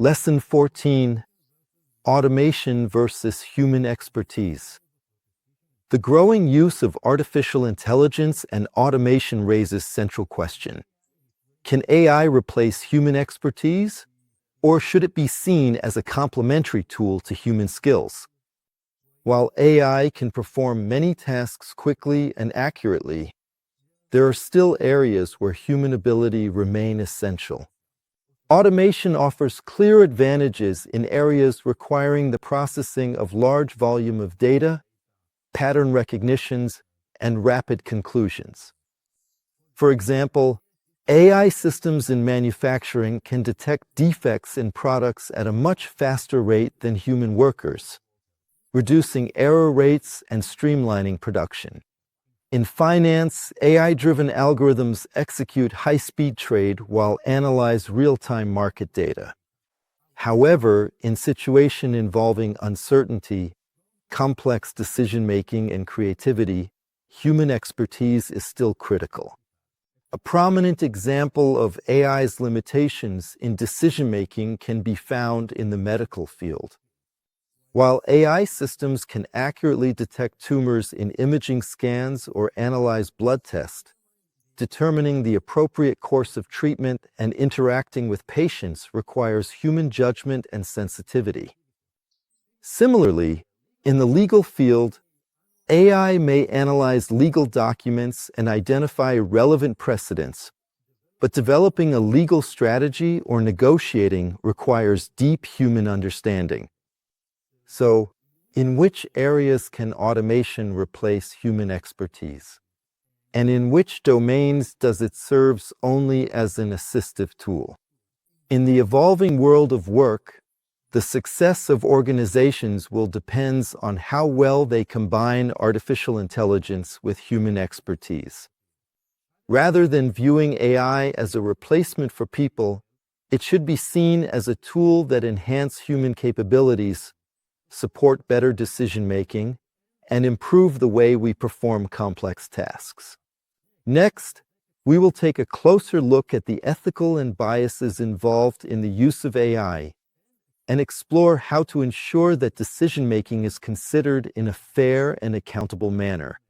Lesson 14: Automation versus Human Expertise. The growing use of artificial intelligence and automation raises central question. Can AI replace human expertise, or should it be seen as a complementary tool to human skills? While AI can perform many tasks quickly and accurately, there are still areas where human ability remain essential. Automation offers clear advantages in areas requiring the processing of large volume of data, pattern recognitions, and rapid conclusions. For example, AI systems in manufacturing can detect defects in products at a much faster rate than human workers, reducing error rates and streamlining production. In finance, AI-driven algorithms execute high-speed trade while analyze real-time market data. However, in situations involving uncertainty, complex decision-making, and creativity, human expertise is still critical. A prominent example of AI's limitations in decision-making can be found in the medical field. While AI systems can accurately detect tumors in imaging scans or analyze blood tests, determining the appropriate course of treatment and interacting with patients requires human judgment and sensitivity. Similarly, in the legal field, AI may analyze legal documents and identify relevant precedents, but developing a legal strategy or negotiating requires deep human understanding. So, in which areas can automation replace human expertise? And in which domains does it serve only as an assistive tool? In the evolving world of work, the success of organizations will depend on how well they combine artificial intelligence with human expertise. Rather than viewing AI as a replacement for people, it should be seen as a tool that enhances human capabilities, support better decision-making, and improve the way we perform complex tasks. Next, we will take a closer look at the ethical and biases involved in the use of AI and explore how to ensure that decision-making is considered in a fair and accountable manner.